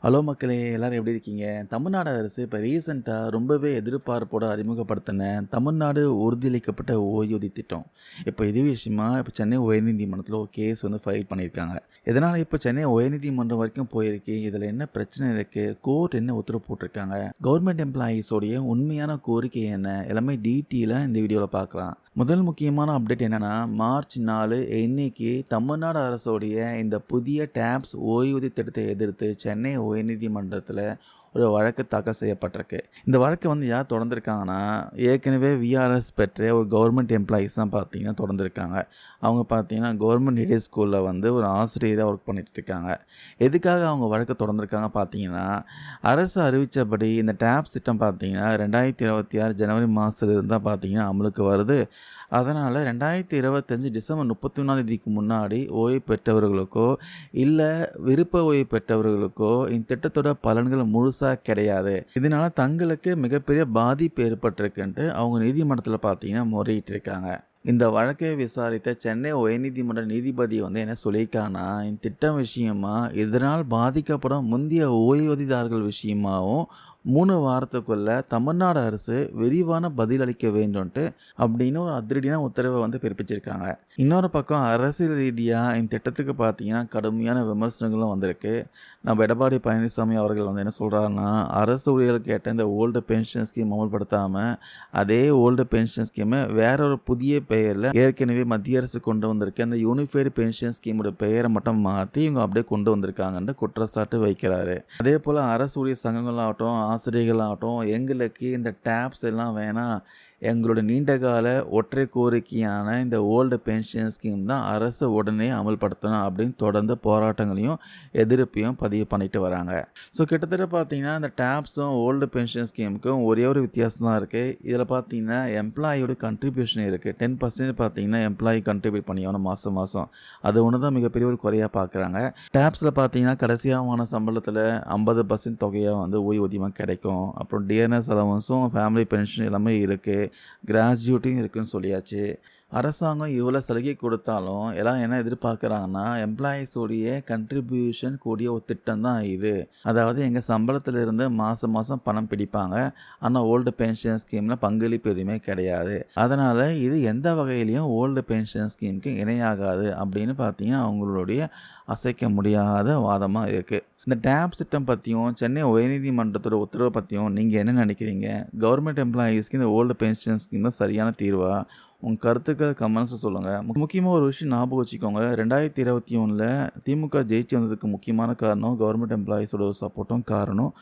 Hello மக்களே! எல்லாரும் எப்படி இருக்கீங்க? தமிழ்நாடு அரசு இப்ப ரீசென்ட்டா ரொம்பவே எதிர்பார்ப்போட அறிமுகப்படுத்தின தமிழ்நாடு உறுதியளிக்கப்பட்ட ஓய்வூதிய திட்டம். இப்ப இது விஷயமா சென்னை உயர்நீதிமன்றத்தில ஒரு கேஸ் ஃபைல் பண்ணியிருக்காங்க. இதனால இப்ப சென்னை உயர்நீதிமன்றம் வரைக்கும் போயிருக்கு. இதில என்ன பிரச்சனை இருக்கு? கோர்ட் என்ன உத்தரவு போட்டிருக்காங்க? கவர்மெண்ட் எம்ப்ளாயீஸ் உடைய உண்மையான கோரிக்கை என்ன? எல்லாமே டீட்டெயிலா இந்த வீடியோல பார்க்கலாம். முதல் முக்கியமான அப்டேட் என்னன்னா, மார்ச் 4 இன்னைக்கு தமிழ்நாடு அரசோடைய இந்த புதிய டாப்ஸ் ஓய்வூதிய திட்டத்தை எதிர்த்து சென்னை உயர்நீதிமன்றத்தில ஒரு வழக்கு தாக்கல் செய்யப்பட்டிருக்கு. இந்த வழக்கு யார் தொடர்ந்திருக்காங்கன்னா, ஏற்கனவே விஆர்எஸ் பெற்ற ஒரு கவர்மெண்ட் எம்ப்ளாயீஸ் தான் பார்த்தீங்கன்னா தொடர்ந்திருக்காங்க. அவங்க பார்த்தீங்கன்னா கவர்மெண்ட் எய்டட் ஸ்கூலில் ஒரு ஆசிரியராக ஒர்க் பண்ணிட்டு இருக்காங்க. எதுக்காக அவங்க வழக்கு தொடர்ந்திருக்காங்க பார்த்தீங்கன்னா, அரசு அறிவித்தபடி இந்த டாப்ஸ் திட்டம் பார்த்தீங்கன்னா 2026 ஜனவரி மாதத்துலேருந்து தான் பார்த்தீங்கன்னா அமலுக்கு வருது. அதனால் 2025 டிசம்பர் 31ஆம் தேதிக்கு முன்னாடி ஓய்வு பெற்றவர்களுக்கோ இல்லை விருப்ப ஓய்வு பெற்றவர்களுக்கோ இந்த திட்டத்தோட பலன்கள் முழுசாக கிடையாது. இதனால தங்களுக்கு மிகப்பெரிய பாதிப்பு ஏற்பட்டிருக்குன்ட்டு அவங்க நீதிமன்றத்தில் பார்த்தீங்கன்னா முறையிட்டு இருக்காங்க. இந்த வழக்கை விசாரித்த சென்னை உயர்நீதிமன்ற நீதிபதி என்ன சொல்லியிருக்காங்கன்னா, இந்த திட்டம் விஷயமா இதனால் பாதிக்கப்படும் முந்தைய ஓய்வூதியதாரர்கள் விஷயமாகவும் 3 வாரத்துக்குள்ள தமிழ்நாடு அரசு விரிவான பதில் அளிக்க வேண்டும்ன்ட்டு அப்படின்னு ஒரு அதிரடியான உத்தரவை பிறப்பிச்சிருக்காங்க. இன்னொரு பக்கம் அரசியல் ரீதியாக இந்த திட்டத்துக்கு பார்த்தீங்கன்னா கடுமையான விமர்சனங்களும் வந்திருக்கு. நம்ம எடப்பாடி பழனிசாமி அவர்கள் என்ன சொல்கிறாருன்னா, அரசு ஊழியர்கள் கேட்ட இந்த ஓல்டு பென்ஷன் ஸ்கீம் அமல்படுத்தாமல் அதே ஓல்டு பென்ஷன் ஸ்கீமை வேற ஒரு புதிய பெயரில் ஏற்கனவே மத்திய அரசு கொண்டு வந்திருக்க அந்த யூனிஃபைடு பென்ஷன் ஸ்கீமோட பெயரை மட்டும் மாற்றி இவங்க அப்படியே கொண்டு வந்திருக்காங்கன்னு குற்றச்சாட்டு வைக்கிறாரு. அதே போல் அரசு ஊழியர் சங்கங்களாகட்டும் ஆசிரியர்களாகட்டும் எங்களுக்கு இந்த டாப்ஸ் எல்லாம் வேணாம், எங்களோட நீண்டகால ஒற்றை கோரிக்கையான இந்த ஓல்டு பென்ஷன் ஸ்கீம் தான் அரசு உடனே அமல்படுத்தணும் அப்படின்னு தொடர்ந்து போராட்டங்களையும் எதிர்ப்பையும் பதிவு பண்ணிட்டு வராங்க. ஸோ கிட்டத்தட்ட பார்த்தீங்கன்னா இந்த டாப்ஸும் ஓல்டு பென்ஷன் ஸ்கீமுக்கும் ஒரே ஒரு வித்தியாசம் தான் இருக்குது. இதில் பார்த்தீங்கன்னா எம்ப்ளாயோட கண்ட்ரிபியூஷன் இருக்குது. 10% பார்த்தீங்கன்னா எம்ப்ளாயி கண்ட்ரிபியூட் பண்ணியாகணும் மாதம் மாதம். அது ஒன்று தான் மிகப்பெரிய ஒரு குறையாக பார்க்குறாங்க. டாப்ஸில் பார்த்தீங்கன்னா கடைசியான சம்பளத்தில் 50% தொகையாக ஓய்வூதியமாக கிடைக்கும். அப்புறம் டிஎன்எஸ் அலவன்ஸும் ஃபேமிலி பென்ஷன் எல்லாமே இருக்குது. கிராஜுவேட்டும் இருக்குன்னு சொல்லியாச்சு. அரசாங்கம் இவ்வளோ சலுகை கொடுத்தாலும் எல்லாம் என்ன எதிர்பார்க்குறாங்கன்னா, எம்ப்ளாயீஸோடைய கண்ட்ரிபியூஷன் கூடிய ஒரு திட்டம் தான் இது. அதாவது எங்கள் சம்பளத்திலிருந்து மாதம் மாதம் பணம் பிடிப்பாங்க. ஆனால் ஓல்டு பென்ஷன் ஸ்கீமில் பங்களிப்பு எதுவுமே கிடையாது. அதனால் இது எந்த வகையிலையும் ஓல்டு பென்ஷன் ஸ்கீமுக்கு இணையாகாது அப்படின்னு பார்த்தீங்கன்னா அவங்களுடைய அசைக்க முடியாத வாதமாக இருக்குது. இந்த டாப்ஸ் திட்டம் பற்றியும் சென்னை உயர்நீதிமன்றத்தோட உத்தரவை பற்றியும் நீங்கள் என்ன நினைக்கிறீங்க? கவர்மெண்ட் எம்ப்ளாயீஸ்க்கு இந்த ஓல்டு பென்ஷன் ஸ்கீம் தான் சரியான தீர்வா? உங்கள் கருத்துக்கள் கமெண்ட்ஸை சொல்லுங்கள். முக்கியமாக ஒரு விஷயம் ஞாபகம் வச்சுக்கோங்க, 2021 திமுக ஜெயிச்சு வந்ததுக்கு முக்கியமான காரணம் கவர்மெண்ட் எம்ப்ளாயீஸோட சப்போர்ட்டும் காரணம்.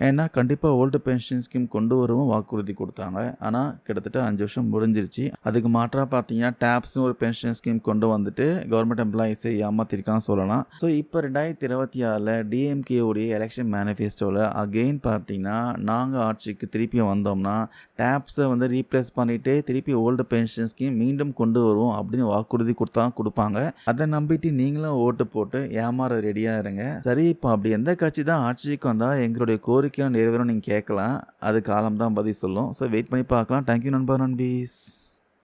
ஏன்னா கண்டிப்பாக ஓல்டு பென்ஷன் ஸ்கீம் கொண்டு வரவும் வாக்குறுதி கொடுத்தாங்க. ஆனால் கிட்டத்தட்ட 5 வருஷம் முடிஞ்சிருச்சு. அதுக்கு மாற்றாக பார்த்தீங்கன்னா டாப்ஸ்னு ஒரு பென்ஷன் ஸ்கீம் கொண்டு வந்துட்டு கவர்மெண்ட் எம்ப்ளாயீஸை ஏமாத்திருக்கான்னு சொல்லலாம். ஸோ இப்போ 2026 டிஎம்கே உடைய எலெக்ஷன் மேனிஃபெஸ்டோவில் அகெயின் பார்த்தீங்கன்னா நாங்கள் ஆட்சிக்கு திருப்பி வந்தோம்னா டாப்ஸை ரீப்ளேஸ் பண்ணிவிட்டு திருப்பி ஓல்டு பென்ஷன் ஸ்கீம் மீண்டும் கொண்டு வருவோம் அப்படின்னு வாக்குறுதி கொடுப்பாங்க. அதை நம்பிட்டு நீங்களும் ஓட்டு போட்டு ஏமாற ரெடியாக இருங்க. சரி, இப்போ அப்படி எந்த கட்சி தான் ஆட்சிக்கு வந்தால் எங்களுடைய கோரிக்கையும் நிறைவேறும் நீங்கள் கேட்கலாம். அது காலம் தான் பதில் சொல்லும். ஸோ வெயிட் பண்ணி பார்க்கலாம். தேங்க்யூ நண்பா நண்பீஸ்.